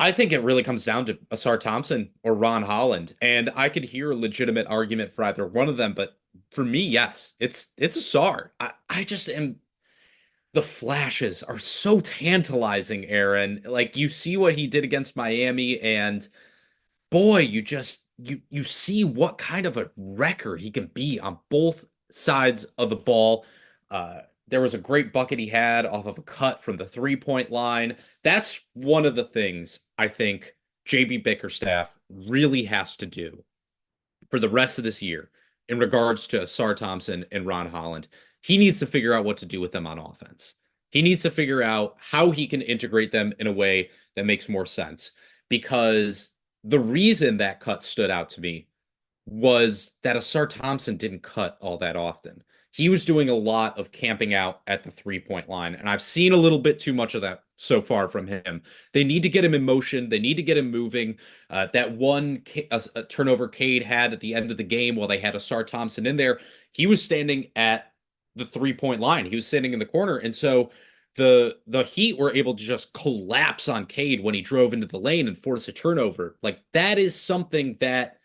I think it really comes down to Ausar Thompson or Ron Holland. And I could hear a legitimate argument for either one of them. But for me, yes, it's Ausar. I just am. The flashes are so tantalizing, Aaron. Like, you see what he did against Miami, and boy, you see what kind of a wrecker he can be on both sides of the ball. There was a great bucket he had off of a cut from the 3-point line. That's one of the things I think JB Bickerstaff really has to do for the rest of this year in regards to Ausar Thompson and Ron Holland. He needs to figure out what to do with them on offense. He needs to figure out how he can integrate them in a way that makes more sense. Because the reason that cut stood out to me was that Ausar Thompson didn't cut all that often. He was doing a lot of camping out at the 3-point line, and I've seen a little bit too much of that so far from him. They need to get him in motion. They need to get him moving. That one turnover Cade had at the end of the game while they had Ausar Thompson in there, he was standing at the 3-point line. He was standing in the corner, and so the Heat were able to just collapse on Cade when he drove into the lane and force a turnover. Like, that is something that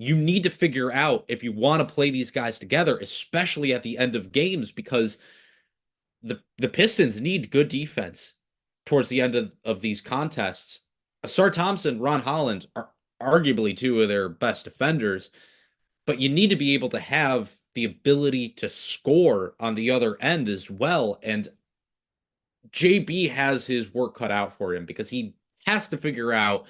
you need to figure out if you want to play these guys together, especially at the end of games, because the Pistons need good defense towards the end of these contests. Ausar Thompson, Ron Holland are arguably two of their best defenders, but you need to be able to have the ability to score on the other end as well. And JB has his work cut out for him because he has to figure out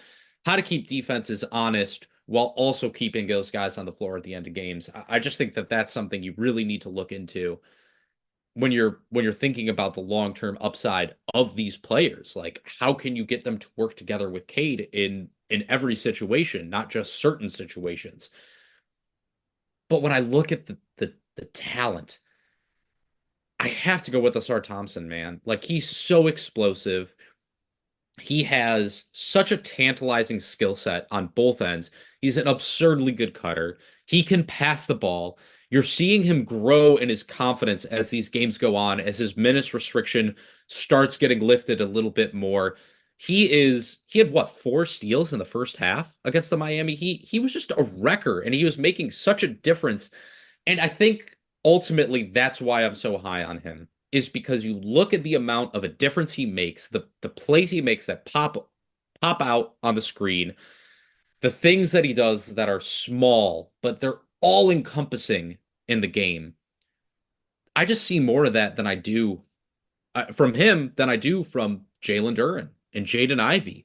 how to keep defenses honest while also keeping those guys on the floor at the end of games. I just think that that's something you really need to look into when you're thinking about the long-term upside of these players. Like, how can you get them to work together with Cade in every situation, not just certain situations? But when I look at the talent, I have to go with Ausar Thompson, man. Like, he's so explosive. He has such a tantalizing skill set on both ends. He's an absurdly good cutter. He can pass the ball. You're seeing him grow in his confidence as these games go on, as his minutes restriction starts getting lifted a little bit more. He had what, 4 steals in the first half against the Miami Heat? He was just a wrecker, and he was making such a difference. And I think ultimately that's why I'm so high on him, is because you look at the amount of a difference he makes, the plays he makes that pop out on the screen, the things that he does that are small, but they're all encompassing in the game. I just see more of that than I do from him than I do from Jalen Duren and Jaden Ivey.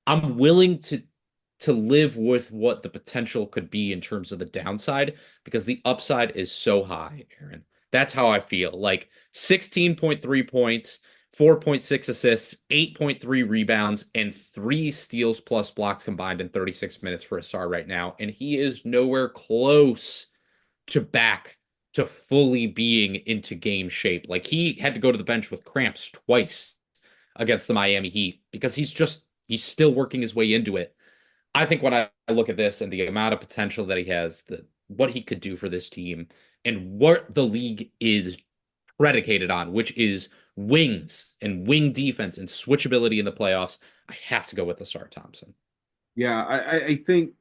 I'm willing to live with what the potential could be in terms of the downside, because the upside is so high, Aaron. That's how I feel. Like 16.3 points, 4.6 assists, 8.3 rebounds, and 3 steals plus blocks combined in 36 minutes for Ausar right now. And he is nowhere close to back to fully being into game shape. Like, he had to go to the bench with cramps twice against the Miami Heat because he's still working his way into it. I think when I look at this and the amount of potential that he has, what he could do for this team, and what the league is predicated on, which is wings and wing defense and switchability in the playoffs, I have to go with Ausar Thompson. Yeah, I think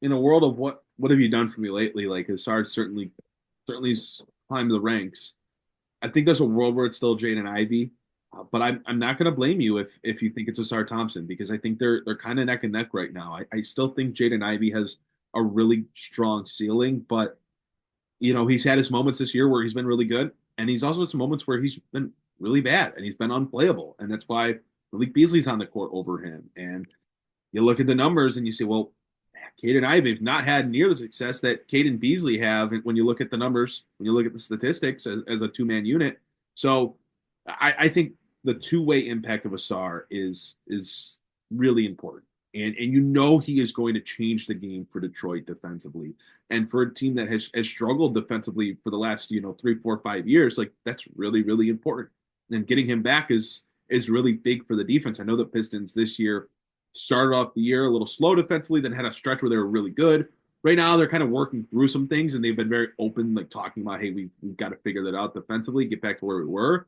in a world of what have you done for me lately, like, Ausar certainly climbed the ranks. I think there's a world where it's still Jaden Ivey, but I'm not going to blame you if you think it's Ausar Thompson, because I think they're kind of neck and neck right now. I still think Jaden Ivey has a really strong ceiling, but he's had his moments this year where he's been really good, and he's also had some moments where he's been really bad and he's been unplayable, and that's why Malik Beasley's on the court over him. And you look at the numbers and you say, well, Cade and Ivey have not had near the success that Cade and Beasley have when you look at the numbers, when you look at the statistics as a two-man unit. So I think the two-way impact of Ausar is really important. And he is going to change the game for Detroit defensively. And for a team that has struggled defensively for the last 3, 4, 5 years, like, that's really, really important. And getting him back is really big for the defense. I know the Pistons this year started off the year a little slow defensively, then had a stretch where they were really good. Right now, they're kind of working through some things, and they've been very open, like, talking about, hey, we've got to figure that out defensively, get back to where we were.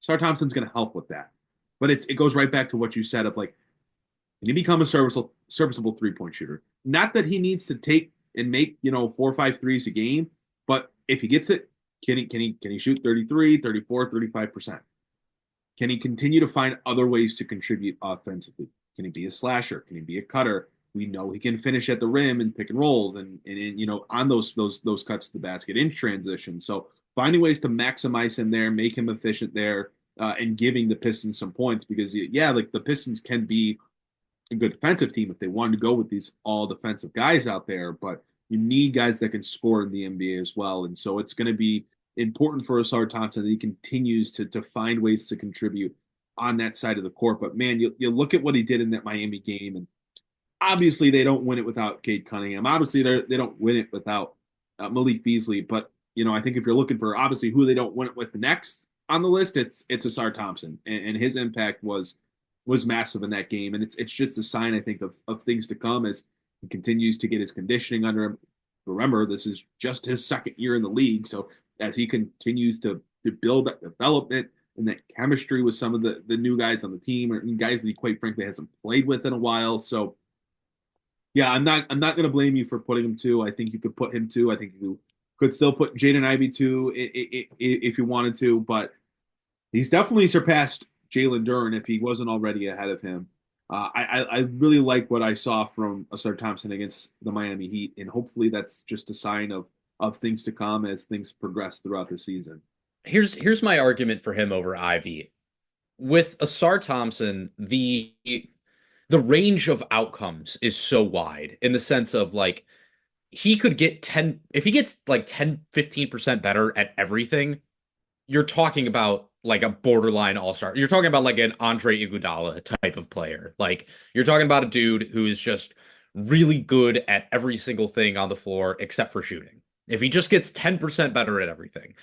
Ausar Thompson's going to help with that. But it goes right back to what you said of, like, can he become a serviceable three-point shooter? Not that he needs to take and make 4 or 5 threes a game, but if he gets it, can he shoot 33, 34, 35%? Can he continue to find other ways to contribute offensively? Can he be a slasher? Can he be a cutter? we know he can finish at the rim and pick and rolls and on those cuts to the basket in transition. So finding ways to maximize him there, make him efficient there, and giving the Pistons some points because like the Pistons can be a good defensive team if they wanted to go with these all defensive guys out there, but you need guys that can score in the NBA as well. And so it's going to be important for Ausar Thompson that he continues to find ways to contribute on that side of the court. But man, you look at what he did in that Miami game, and obviously they don't win it without Cade Cunningham. Obviously they don't win it without Malik Beasley. But I think if you're looking for obviously who they don't win it with next on the list, it's Ausar Thompson, and his impact was massive in that game. And it's just a sign, I think, of things to come as he continues to get his conditioning under him. Remember, this is just his second year in the league, so as he continues to build that development and that chemistry with some of the new guys on the team or guys that he quite frankly hasn't played with in a while. So yeah, I'm not going to blame you for putting him 2. I think you could put him 2. I think you could still put Jaden Ivey 2 if you wanted to, but he's definitely surpassed Jalen Duren if he wasn't already ahead of him. I really like what I saw from Ausar Thompson against the Miami Heat, and hopefully that's just a sign of things to come as things progress throughout the season. Here's my argument for him over Ivy. With Ausar Thompson, the range of outcomes is so wide in the sense of like he could get 10 if he gets like 10-15% better at everything, you're talking about like a borderline all-star. You're talking about like an Andre Iguodala type of player. Like you're talking about a dude who is just really good at every single thing on the floor except for shooting. If he just gets 10% better at everything,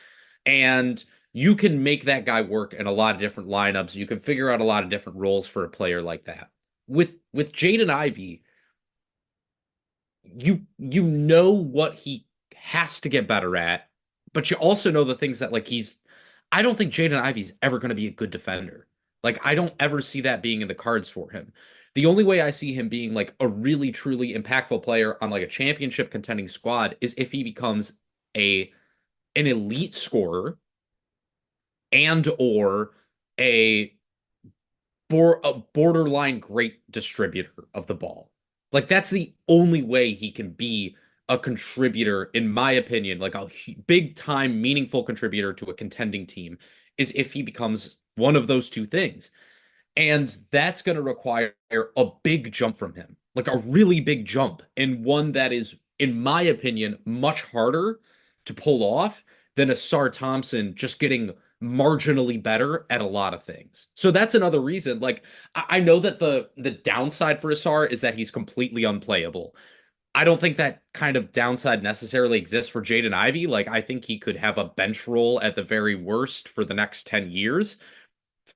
and you can make that guy work in a lot of different lineups, you can figure out a lot of different roles for a player like that. With Jaden Ivey, you know what he has to get better at, but you also know the things that like I don't think Jaden Ivey's ever going to be a good defender. Like I don't ever see that being in the cards for him. The only way I see him being like a really truly impactful player on like a championship contending squad is if he becomes an elite scorer and or a borderline great distributor of the ball. Like that's the only way he can be a contributor, in my opinion, like a big time meaningful contributor to a contending team is if he becomes one of those two things. And that's going to require a big jump from him, like a really big jump, and one that is, in my opinion, much harder to pull off than Ausar Thompson just getting marginally better at a lot of things. So that's another reason. Like I know that the downside for Ausar is that he's completely unplayable. I don't think that kind of downside necessarily exists for Jaden Ivey. Like I think he could have a bench role at the very worst for the next 10 years.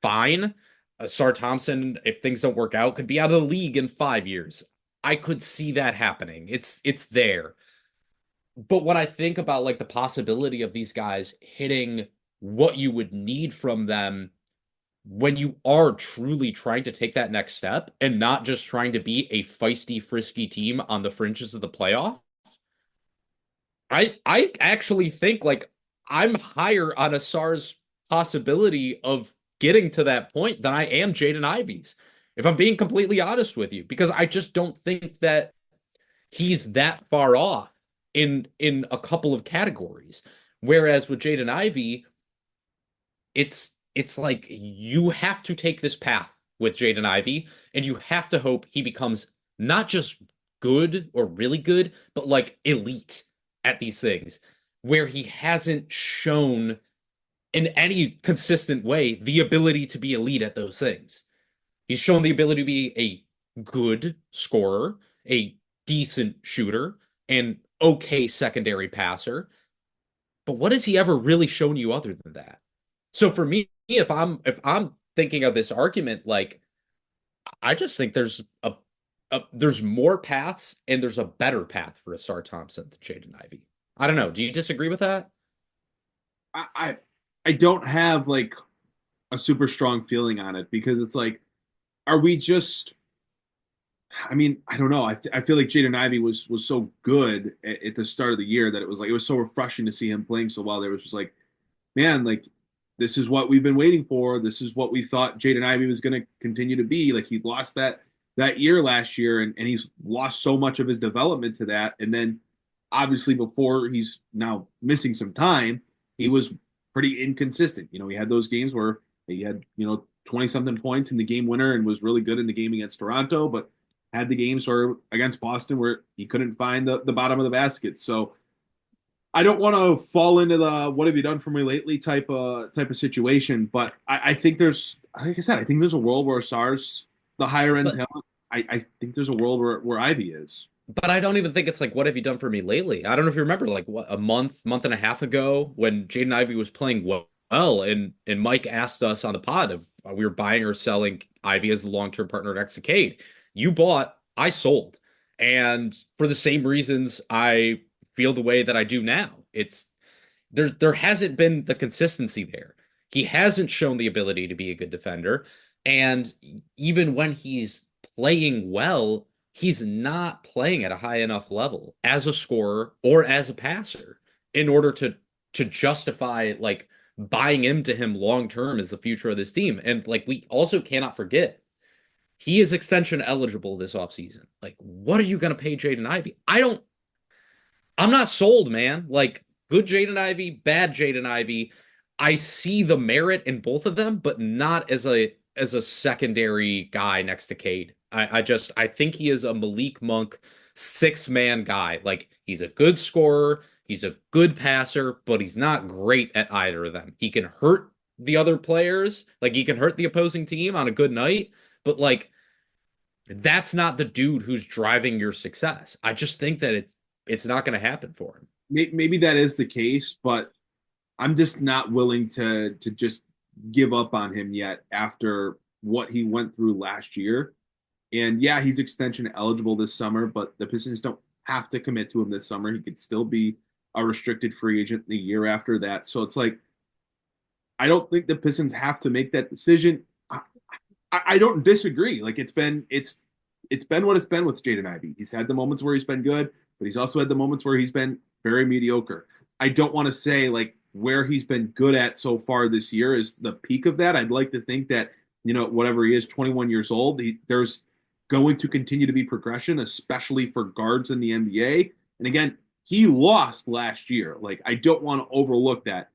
Fine. Ausar Thompson, if things don't work out, could be out of the league in 5 years. I could see that happening. It's there. But when I think about like the possibility of these guys hitting what you would need from them when you are truly trying to take that next step and not just trying to be a feisty, frisky team on the fringes of the playoff, I actually think like I'm higher on Ausar's possibility of getting to that point than I am Jaden Ivey's, if I'm being completely honest with you, because I just don't think that he's that far off in a couple of categories. Whereas with Jaden Ivey, it's like you have to take this path with Jaden Ivey, and you have to hope he becomes not just good or really good, but like elite at these things, where he hasn't shown in any consistent way the ability to be elite at those things. He's shown the ability to be a good scorer, a decent shooter, and okay secondary passer. But what has he ever really shown you other than that? So for me, if I'm thinking of this argument, like I just think there's there's more paths and there's a better path for Ausar Thompson than Jaden Ivey. I don't know. Do you disagree with that? I don't have like a super strong feeling on it because it's like, are we just? I mean, I don't know. I feel like Jaden Ivey was so good at the start of the year that it was so refreshing to see him playing so well. There was just like, man, like this is what we've been waiting for. This is what we thought Jaden Ivey was going to continue to be. Like he lost that that year last year, and he's lost so much of his development to that. And then obviously before he's now missing some time, he was pretty inconsistent. He had those games where he had, 20-something points in the game winner and was really good in the game against Toronto, but had the games where against Boston where he couldn't find the bottom of the basket. So I don't want to fall into the "what have you done for me lately" type of situation, but I think there's, like I said, I think there's a world where Ausar's the higher end talent. I think there's a world where Ivy is. But I don't even think it's like, what have you done for me lately? I don't know if you remember, like a month and a half ago when Jaden Ivey was playing well, and Mike asked us on the pod if we were buying or selling Ivy as the long-term partner next to Cade. You bought, I sold. And for the same reasons I feel the way that I do now. It's there hasn't been the consistency there. He hasn't shown the ability to be a good defender. And even when he's playing well, he's not playing at a high enough level as a scorer or as a passer in order to justify like buying into him long term as the future of this team. And like, we also cannot forget, he is extension eligible this offseason. Like, what are you going to pay Jaden Ivey? I'm not sold, man. Like, good Jaden Ivey, bad Jaden Ivey. I see the merit in both of them, but not as a secondary guy next to Cade. I think he is a Malik Monk sixth man guy. Like, he's a good scorer, he's a good passer, but he's not great at either of them. He can hurt the other players, like he can hurt the opposing team on a good night, but like, that's not the dude who's driving your success. I just think that it's not going to happen for him. Maybe that is the case, but I'm just not willing to just give up on him yet after what he went through last year. And yeah, he's extension eligible this summer, but the Pistons don't have to commit to him this summer. He could still be a restricted free agent the year after that. So it's like, I don't think the Pistons have to make that decision. I don't disagree. Like, it's been what it's been with Jaden Ivey. He's had the moments where he's been good, but he's also had the moments where he's been very mediocre. I don't want to say like where he's been good at so far this year is the peak of that. I'd like to think that, whatever he is, 21 years old, there's going to continue to be progression, especially for guards in the NBA. And again, he lost last year. Like, I don't want to overlook that.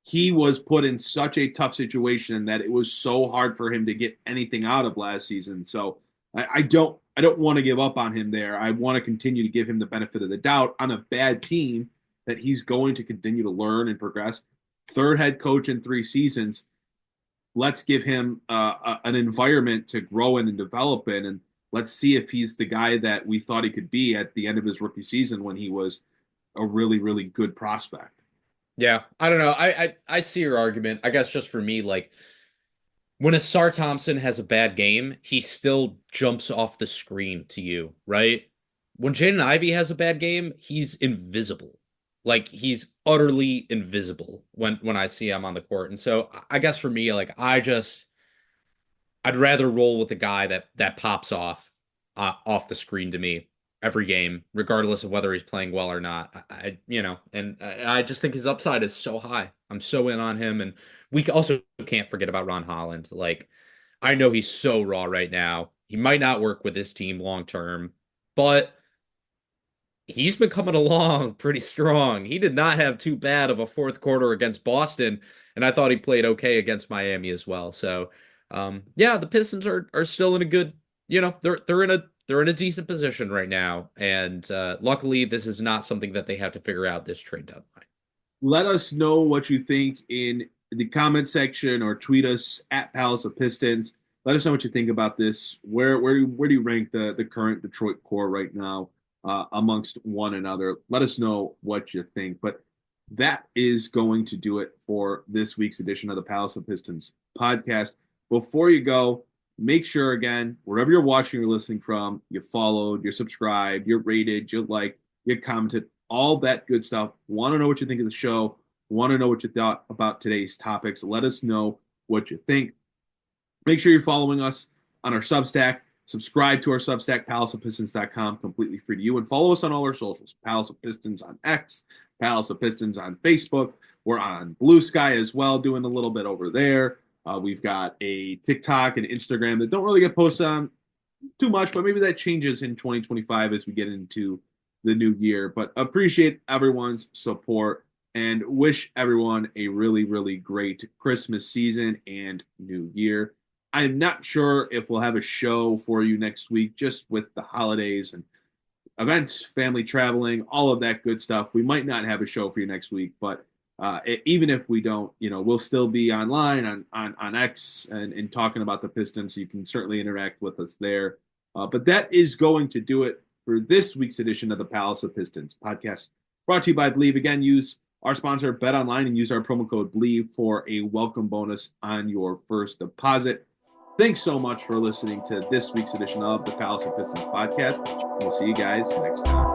He was put in such a tough situation that it was so hard for him to get anything out of last season. So I don't want to give up on him there. I want to continue to give him the benefit of the doubt on a bad team that he's going to continue to learn and progress. Third head coach in 3 seasons. Let's give him an environment to grow in and develop in, and let's see if he's the guy that we thought he could be at the end of his rookie season when he was a really, really good prospect. Yeah, I don't know. I see your argument. I guess just for me, like, when Ausar Thompson has a bad game, he still jumps off the screen to you, right? When Jaden Ivey has a bad game, he's invisible. Like, he's utterly invisible when I see him on the court. And so I guess for me, like, I'd rather roll with a guy that pops off the screen to me every game, regardless of whether he's playing well or not. I just think his upside is so high. I'm so in on him. And we also can't forget about Ron Holland. Like, I know he's so raw right now. He might not work with this team long term, but he's been coming along pretty strong. He did not have too bad of a fourth quarter against Boston, and I thought he played okay against Miami as well. So, the Pistons are still in a good, they're in a decent position right now, and luckily this is not something that they have to figure out this trade deadline. Let us know what you think in the comment section or tweet us at Palace of Pistons. Let us know what you think about this. Where do you rank the current Detroit core right now amongst one another? Let us know what you think. But that is going to do it for this week's edition of the Palace of Pistons podcast. Before you go, make sure, again, wherever you're watching or listening from, you followed, you're subscribed, you're rated, you liked, you commented, all that good stuff. Want to know what you think of the show. Want to know what you thought about today's topics. Let us know what you think. Make sure you're following us on our Substack. Subscribe to our Substack, palaceofpistons.com, completely free to you. And follow us on all our socials. Palace of Pistons on X, Palace of Pistons on Facebook. We're on Blue Sky as well, doing a little bit over there. We've got a TikTok and Instagram that don't really get posted on too much, but maybe that changes in 2025 as we get into the new year. But appreciate everyone's support and wish everyone a really, really great Christmas season and new year. I'm not sure if we'll have a show for you next week, just with the holidays and events, family traveling, all of that good stuff. We might not have a show for you next week, but even if we don't, we'll still be online on X and talking about the Pistons. So you can certainly interact with us there. But that is going to do it for this week's edition of the Palace of Pistons podcast, brought to you by Believe. Again, use our sponsor Bet Online and use our promo code Believe for a welcome bonus on your first deposit. Thanks so much for listening to this week's edition of the Palace of Pistons podcast. We'll see you guys next time.